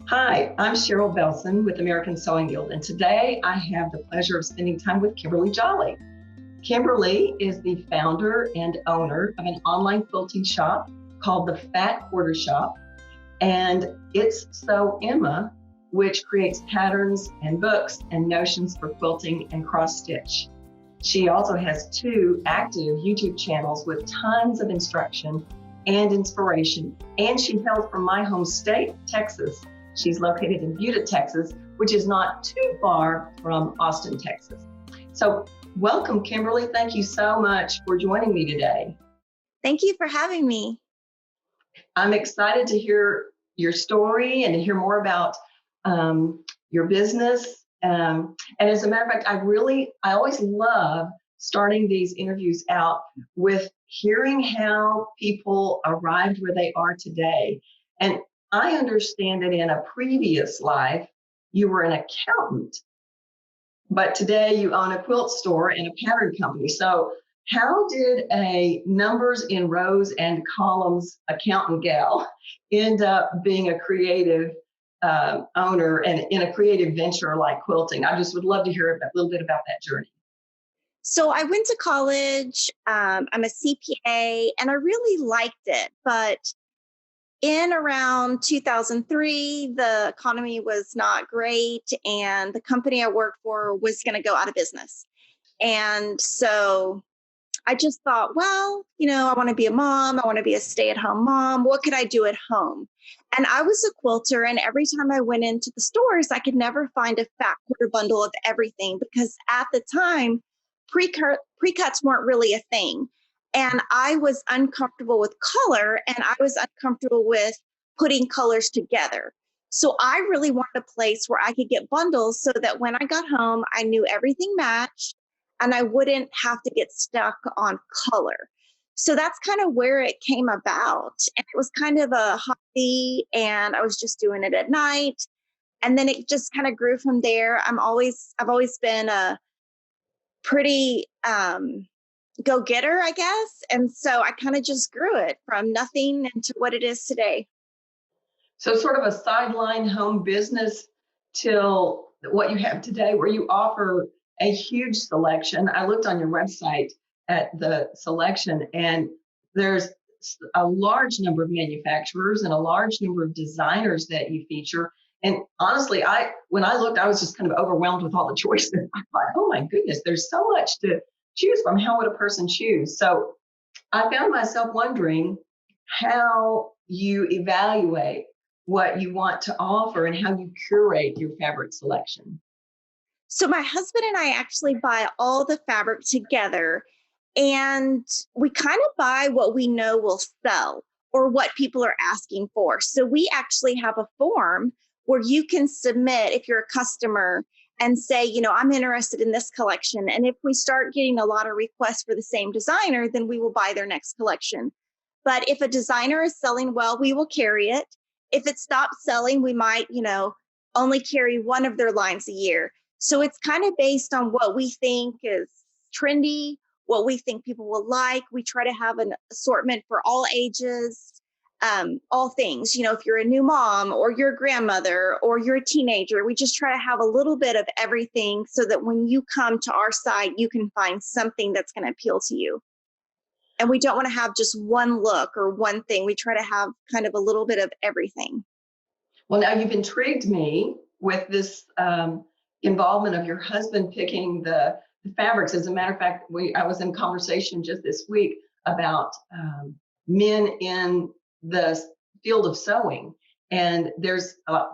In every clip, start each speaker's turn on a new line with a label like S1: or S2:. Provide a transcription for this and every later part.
S1: Hi, I'm Cheryl Belson with American Sewing Guild, and today I have the pleasure of spending time with Kimberly Jolly. Kimberly is the founder and owner of an online quilting shop called the Fat Quarter Shop, and it's Sew Emma, which creates patterns and books and notions for quilting and cross stitch. She also has 2 active YouTube channels with tons of instruction and inspiration, and she hails from my home state, Texas. She's located in Buda, Texas, which is not too far from Austin, Texas. So welcome, Kimberly. Thank you so much for joining me today.
S2: Thank you for having me.
S1: I'm excited to hear your story and to hear more about your business. And as a matter of fact, I always love starting these interviews out with hearing how people arrived where they are today. And I understand that in a previous life, you were an accountant, but today you own a quilt store and a pattern company. So how did a numbers in rows and columns accountant gal end up being a creative owner and in a creative venture like quilting? I just would love to hear a little bit about that journey.
S2: So I went to college. I'm a CPA, and I really liked it. But in around 2003, the economy was not great, and the company I worked for was going to go out of business. And so I just thought, well, I want to be a mom. I want to be a stay-at-home mom. What could I do at home? And I was a quilter, and every time I went into the stores, I could never find a fat quarter bundle of everything because at the time, pre-cuts weren't really a thing. And I was uncomfortable with color, and I was uncomfortable with putting colors together. So I really wanted a place where I could get bundles so that when I got home, I knew everything matched and I wouldn't have to get stuck on color. So that's kind of where it came about. And it was kind of a hobby, and I was just doing it at night. And then it just kind of grew from there. I've always been a pretty go-getter, I guess. And so I kind of just grew it from nothing into what it is today.
S1: So sort of a sideline home business till what you have today, where you offer a huge selection. I looked on your website at the selection, and there's a large number of manufacturers and a large number of designers that you feature. And honestly, when I looked, I was just kind of overwhelmed with all the choices. I thought, oh my goodness, there's so much to choose from. How would a person choose? So I found myself wondering how you evaluate what you want to offer and how you curate your fabric selection.
S2: So my husband and I actually buy all the fabric together, and we kind of buy what we know will sell or what people are asking for. So we actually have a form where you can submit if you're a customer and say, I'm interested in this collection. And if we start getting a lot of requests for the same designer, then we will buy their next collection. But if a designer is selling well, we will carry it. If it stops selling, we might, only carry one of their lines a year. So it's kind of based on what we think is trendy, what we think people will like. We try to have an assortment for all ages, all things. If you're a new mom or you're a grandmother or you're a teenager, we just try to have a little bit of everything so that when you come to our site, you can find something that's going to appeal to you. And we don't want to have just one look or one thing. We try to have kind of a little bit of everything.
S1: Well, now you've intrigued me with this involvement of your husband picking the fabrics. As a matter of fact, I was in conversation just this week about men in the field of sewing, and there's a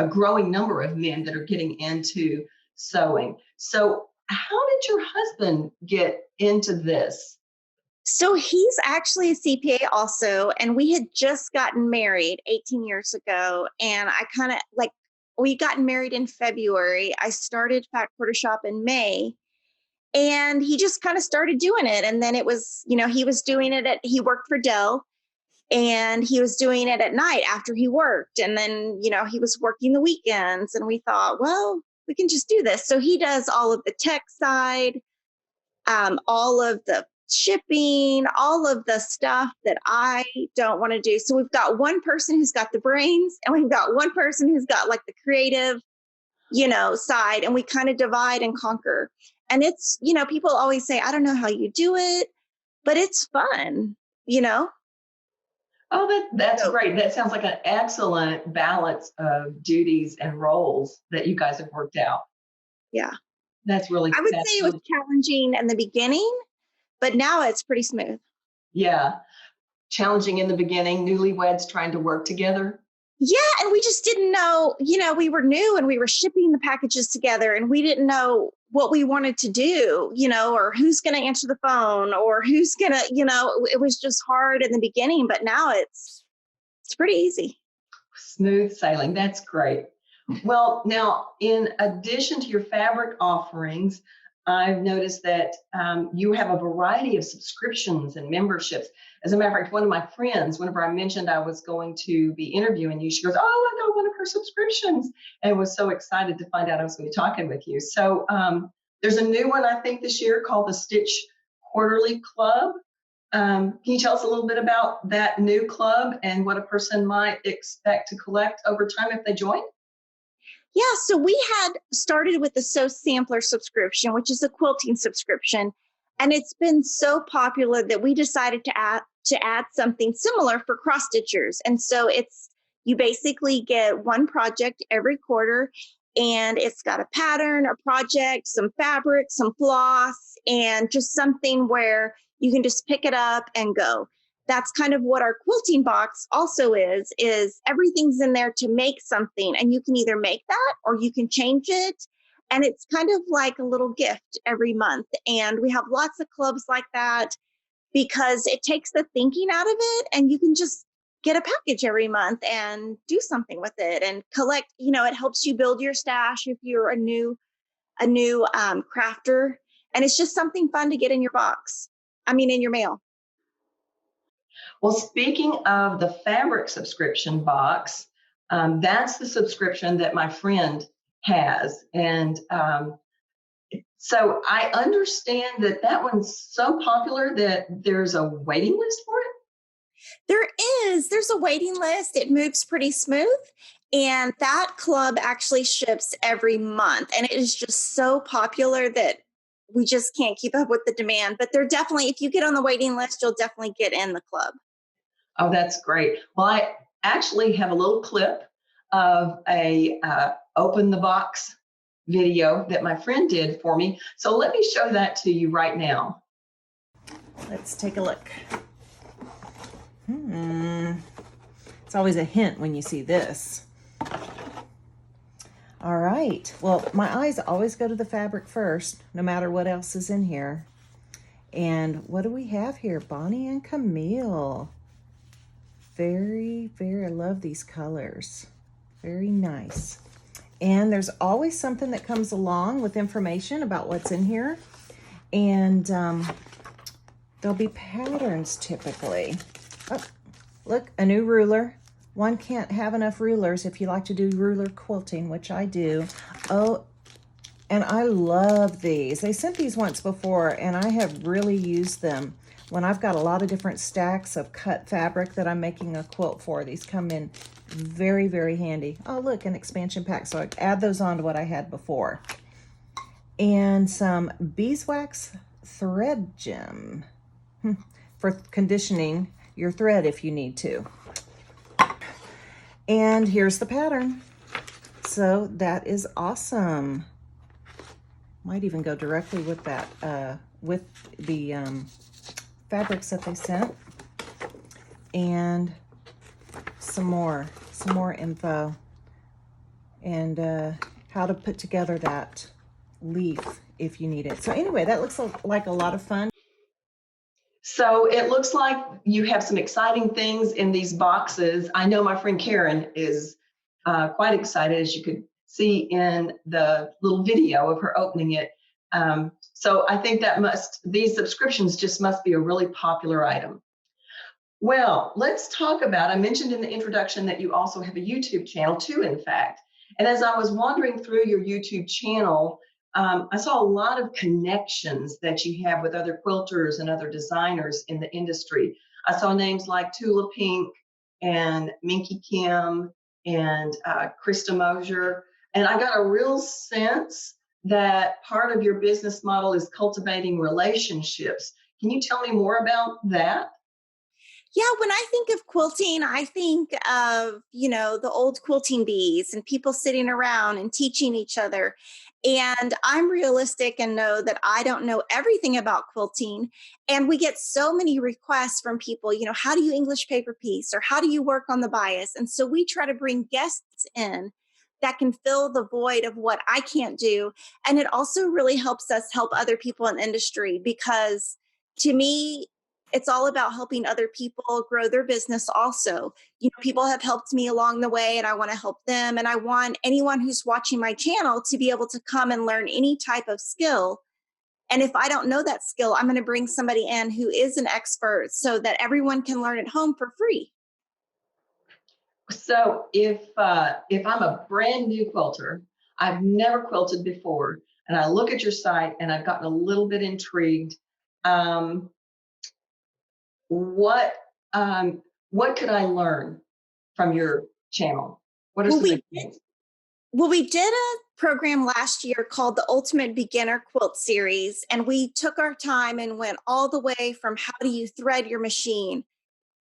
S1: growing number of men that are getting into sewing. So how did your husband get into this?
S2: So he's actually a CPA also, and we had just gotten married 18 years ago. And I kind of we got married in February. I started Fat Quarter Shop in May, and he just kind of started doing it. And then it was, he was doing it he worked for Dell, and he was doing it at night after he worked. And then, he was working the weekends, and we thought, well, we can just do this. So he does all of the tech side, all of the shipping, all of the stuff that I don't want to do. So we've got one person who's got the brains, and we've got one person who's got like the creative, side, and we kind of divide and conquer. And it's, people always say, I don't know how you do it, but it's fun,
S1: Oh, that's great. That sounds like an excellent balance of duties and roles that you guys have worked out.
S2: Yeah.
S1: That's really,
S2: I would say it was challenging in the beginning, but now it's pretty smooth.
S1: yeah. Challenging in the beginning, newlyweds trying to work together.
S2: Yeah, and we just didn't know, we were new and we were shipping the packages together and we didn't know what we wanted to do, or who's going to answer the phone or who's going to, it was just hard in the beginning, but now it's pretty easy.
S1: Smooth sailing. That's great. Well, now, in addition to your fabric offerings, I've noticed that you have a variety of subscriptions and memberships. As a matter of fact, one of my friends, whenever I mentioned I was going to be interviewing you, she goes, "Oh, I got one of her subscriptions," and was so excited to find out I was going to be talking with you. So there's a new one, I think, this year called the Stitch Quarterly Club. Can you tell us a little bit about that new club and what a person might expect to collect over time if they join?
S2: Yeah, so we had started with the Sew Sampler subscription, which is a quilting subscription, and it's been so popular that we decided to add something similar for cross stitchers. And so you basically get one project every quarter, and it's got a pattern, a project, some fabric, some floss, and just something where you can just pick it up and go. That's kind of what our quilting box also is everything's in there to make something, and you can either make that or you can change it. And it's kind of like a little gift every month. And we have lots of clubs like that because it takes the thinking out of it, and you can just get a package every month and do something with it and collect. It helps you build your stash if you're a new crafter, and it's just something fun to get in your box. In your mail.
S1: Well, speaking of the fabric subscription box, that's the subscription that my friend has. And so I understand that one's so popular that there's a waiting list for it.
S2: There's a waiting list. It moves pretty smooth. And that club actually ships every month. And it is just so popular that we just can't keep up with the demand. But they're definitely, if you get on the waiting list, you'll definitely get in the club.
S1: Oh, that's great. Well, I actually have a little clip of a open the box video that my friend did for me. So let me show that to you right now.
S3: Let's take a look. It's always a hint when you see this. All right. Well, my eyes always go to the fabric first, no matter what else is in here. And what do we have here? Bonnie and Camille. Very, very, I love these colors. Very nice. And there's always something that comes along with information about what's in here. And there'll be patterns typically. Oh, look, a new ruler. One can't have enough rulers if you like to do ruler quilting, which I do. Oh, and I love these. They sent these once before, and I have really used them when I've got a lot of different stacks of cut fabric that I'm making a quilt for. These come in very, very handy. Oh, look, an expansion pack. So I add those on to what I had before. And some beeswax thread gem for conditioning your thread if you need to. And here's the pattern. So that is awesome. Might even go directly with that, with the fabrics that they sent. And some more info. And how to put together that leaf if you need it. So anyway, that looks like a lot of fun.
S1: So it looks like you have some exciting things in these boxes. I know my friend Karen is quite excited, as you could see in the little video of her opening it. So I think these subscriptions just must be a really popular item. Well, let's talk about, I mentioned in the introduction that you also have a YouTube channel too, in fact. And as I was wandering through your YouTube channel, I saw a lot of connections that you have with other quilters and other designers in the industry. I saw names like Tula Pink and Minky Kim and Krista Mosier. And I got a real sense that part of your business model is cultivating relationships. Can you tell me more about that?
S2: Yeah, when I think of quilting, I think of, the old quilting bees and people sitting around and teaching each other. And I'm realistic and know that I don't know everything about quilting. And we get so many requests from people, how do you English paper piece or how do you work on the bias? And so we try to bring guests in that can fill the void of what I can't do. And it also really helps us help other people in industry because to me, it's all about helping other people grow their business also. People have helped me along the way and I want to help them. And I want anyone who's watching my channel to be able to come and learn any type of skill. And if I don't know that skill, I'm going to bring somebody in who is an expert so that everyone can learn at home for free.
S1: So if I'm a brand new quilter, I've never quilted before, and I look at your site and I've gotten a little bit intrigued, um, what what could I learn from your channel? What are
S2: Well,
S1: some
S2: we
S1: things?
S2: Well, we did a program last year called the Ultimate Beginner Quilt Series, and we took our time and went all the way from how do you thread your machine,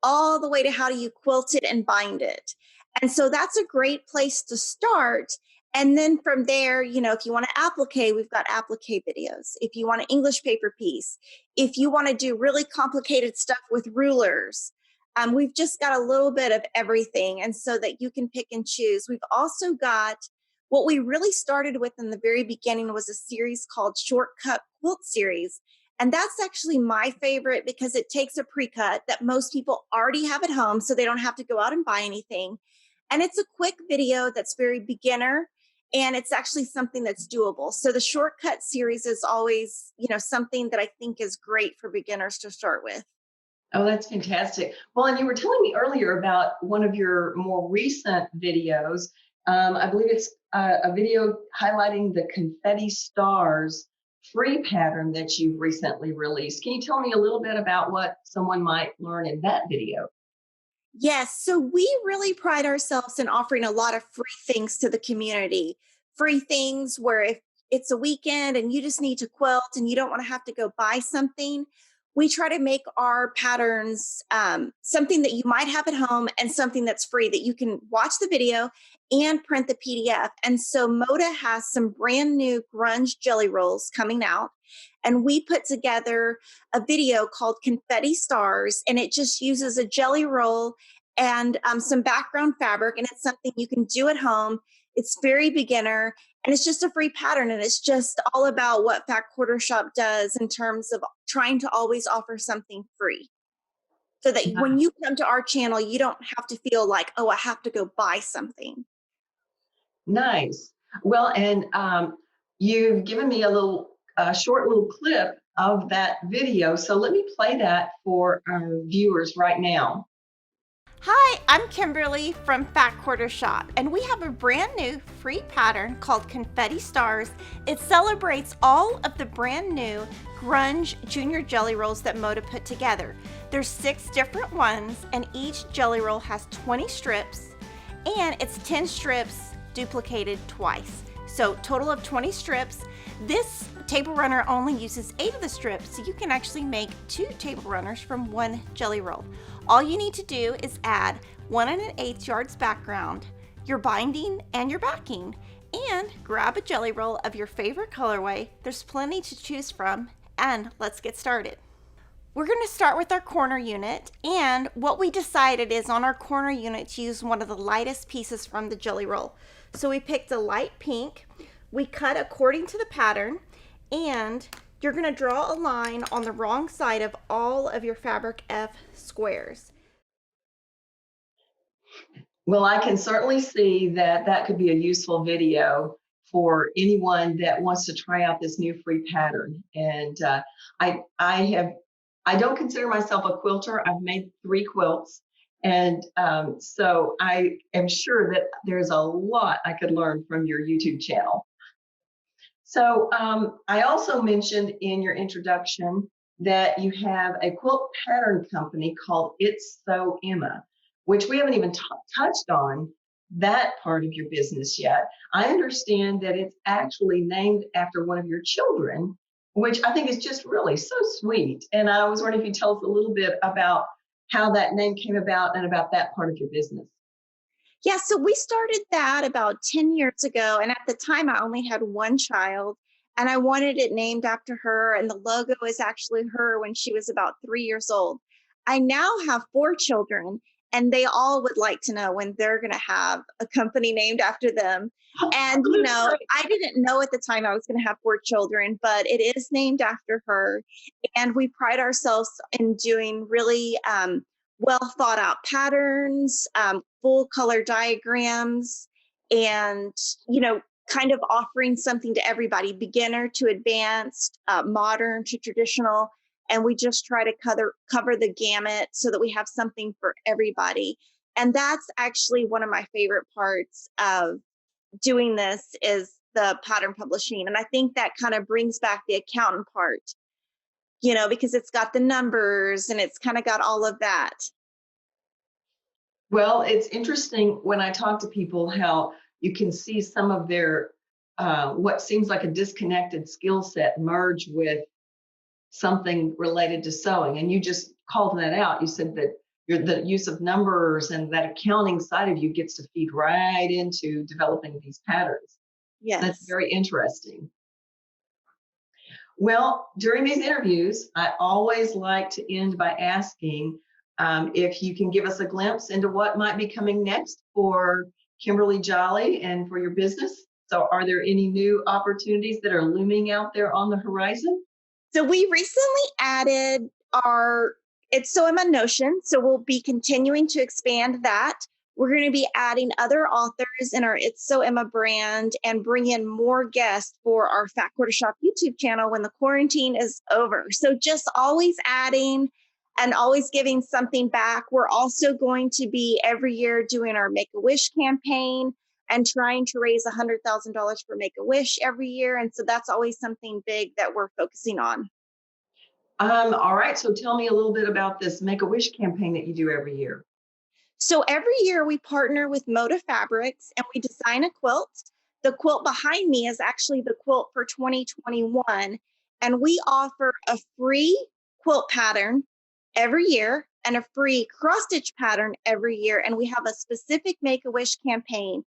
S2: all the way to how do you quilt it and bind it. And so that's a great place to start. And then from there, if you want to applique, we've got applique videos. If you want an English paper piece, if you want to do really complicated stuff with rulers, we've just got a little bit of everything. And so that you can pick and choose. We've also got what we really started with in the very beginning was a series called Shortcut Quilt Series. And that's actually my favorite because it takes a pre-cut that most people already have at home so they don't have to go out and buy anything. And it's a quick video that's very beginner and it's actually something that's doable. So the shortcut series is always, something that I think is great for beginners to start with.
S1: Oh, that's fantastic. Well, and you were telling me earlier about one of your more recent videos. I believe it's a video highlighting the confetti stars free pattern that you've recently released. Can you tell me a little bit about what someone might learn in that video?
S2: Yes. So we really pride ourselves in offering a lot of free things to the community. Free things where if it's a weekend and you just need to quilt and you don't want to have to go buy something, we try to make our patterns something that you might have at home and something that's free that you can watch the video and print the PDF. And so Moda has some brand new grunge jelly rolls coming out. And we put together a video called Confetti Stars, and it just uses a jelly roll and some background fabric, and it's something you can do at home. It's very beginner, and it's just a free pattern, and it's just all about what Fat Quarter Shop does in terms of trying to always offer something free. So that when you come to our channel, you don't have to feel like, oh, I have to go buy something.
S1: Nice. Well, and you've given me a short little clip of that video. So let me play that for our viewers right now.
S4: Hi, I'm Kimberly from Fat Quarter Shop, and we have a brand new free pattern called Confetti Stars. It celebrates all of the brand new grunge junior jelly rolls that Moda put together. There's 6 different ones, and each jelly roll has 20 strips, and it's 10 strips duplicated twice. So total of 20 strips. This table runner only uses 8 of the strips, so you can actually make 2 table runners from 1 jelly roll. All you need to do is add 1 1/8 yards background, your binding, and your backing, and grab a jelly roll of your favorite colorway. There's plenty to choose from, and let's get started. We're going to start with our corner unit, and what we decided is on our corner unit to use one of the lightest pieces from the jelly roll. So we picked a light pink, we cut according to the pattern, and you're going to draw a line on the wrong side of all of your fabric F squares.
S1: Well, I can certainly see that that could be a useful video for anyone that wants to try out this new free pattern. And I don't consider myself a quilter. I've made 3 quilts. And so I am sure that there's a lot I could learn from your YouTube channel. So I also mentioned in your introduction that you have a quilt pattern company called It's So Emma, which we haven't even touched on that part of your business yet. I understand that it's actually named after one of your children, which I think is just really so sweet. And I was wondering if you tell us a little bit about how that name came about and about that part of your business.
S2: Yeah, so we started that about 10 years ago. And at the time, I only had one child and I wanted it named after her. And the logo is actually her when she was about 3 years old. I now have four children and they all would like to know when they're going to have a company named after them. And, I didn't know at the time I was going to have four children, but it is named after her. And we pride ourselves in doing really well thought out patterns, full color diagrams, and, kind of offering something to everybody, beginner to advanced, modern to traditional. And we just try to cover the gamut so that we have something for everybody. And that's actually one of my favorite parts of doing this is the pattern publishing. And I think that kind of brings back the accountant part, because it's got the numbers and it's kind of got all of that.
S1: Well, it's interesting when I talk to people how you can see some of their what seems like a disconnected skill set merge with something related to sewing. And you just called that out. You said that the use of numbers and that accounting side of you gets to feed right into developing these patterns.
S2: Yes.
S1: That's very interesting. Well, during these interviews, I always like to end by asking if you can give us a glimpse into what might be coming next for Kimberly Jolly and for your business. So are there any new opportunities that are looming out there on the horizon?
S2: So we recently added our It's So Emma Notion. So we'll be continuing to expand that. We're going to be adding other authors in our It's So Emma brand and bring in more guests for our Fat Quarter Shop YouTube channel when the quarantine is over. So just always adding and always giving something back. We're also going to be every year doing our Make-A-Wish campaign and trying to raise $100,000 for Make-A-Wish every year. And so that's always something big that we're focusing on.
S1: All right. So tell me a little bit about this Make-A-Wish campaign that you do every year.
S2: So every year we partner with Moda Fabrics and we design a quilt. The quilt behind me is actually the quilt for 2021. And we offer a free quilt pattern every year and a free cross stitch pattern every year. And we have a specific Make-A-Wish campaign.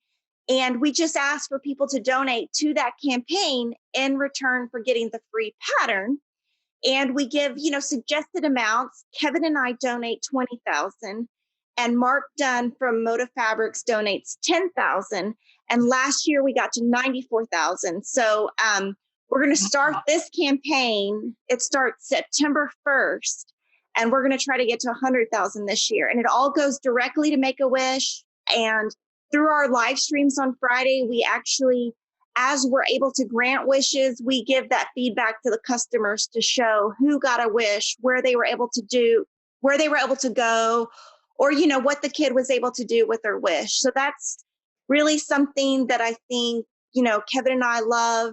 S2: And we just ask for people to donate to that campaign in return for getting the free pattern. And we give, suggested amounts. Kevin and I donate 20,000 and Mark Dunn from Moda Fabrics donates 10,000. And last year we got to 94,000. So we're going to start this campaign. It starts September 1st. And we're going to try to get to 100,000 this year. And it all goes directly to Make-A-Wish. And through our live streams on Friday, we actually, as we're able to grant wishes, we give that feedback to the customers to show who got a wish, where they were able to go, or, what the kid was able to do with their wish. So that's really something that I think, Kevin and I love.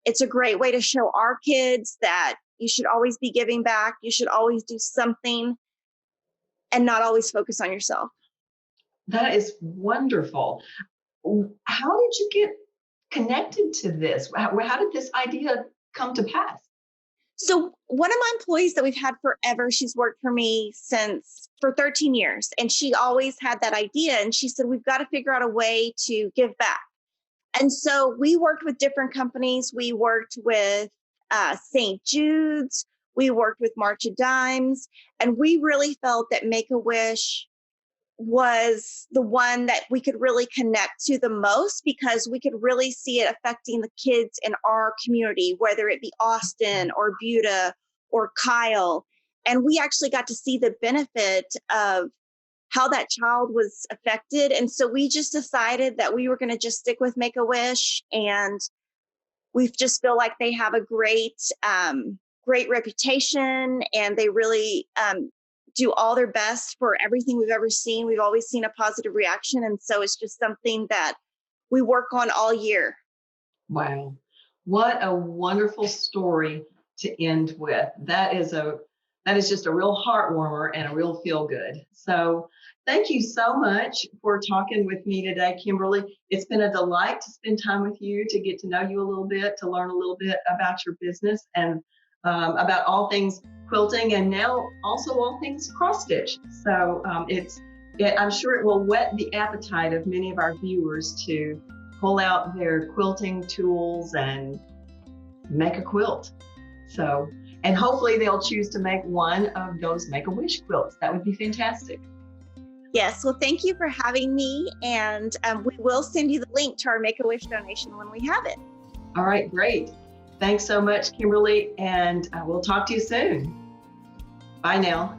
S2: It's a great way to show our kids that you should always be giving back. You should always do something and not always focus on yourself.
S1: That is wonderful. How did you get connected to this? How did this idea come to pass?
S2: So one of my employees that we've had forever, she's worked for me for 13 years. And she always had that idea. And she said, we've got to figure out a way to give back. And so we worked with different companies. We worked with St. Jude's. We worked with March of Dimes. And we really felt that Make-A-Wish was the one that we could really connect to the most because we could really see it affecting the kids in our community, whether it be Austin or Buda or Kyle. And we actually got to see the benefit of how that child was affected. And so we just decided that we were going to just stick with Make-A-Wish. And we just feel like they have a great reputation and they really do all their best for everything we've ever seen. We've always seen a positive reaction. And so it's just something that we work on all year.
S1: Wow. What a wonderful story to end with. That is just a real heart warmer and a real feel good. So thank you so much for talking with me today, Kimberly. It's been a delight to spend time with you, to get to know you a little bit, to learn a little bit about your business and about all things quilting, and now also all things cross stitch. So I'm sure it will whet the appetite of many of our viewers to pull out their quilting tools and make a quilt. So, and hopefully they'll choose to make one of those Make-A-Wish quilts. That would be fantastic.
S2: Yes, well, thank you for having me, and we will send you the link to our Make-A-Wish donation when we have it.
S1: All right, great. Thanks so much, Kimberly, and we'll talk to you soon. Bye now.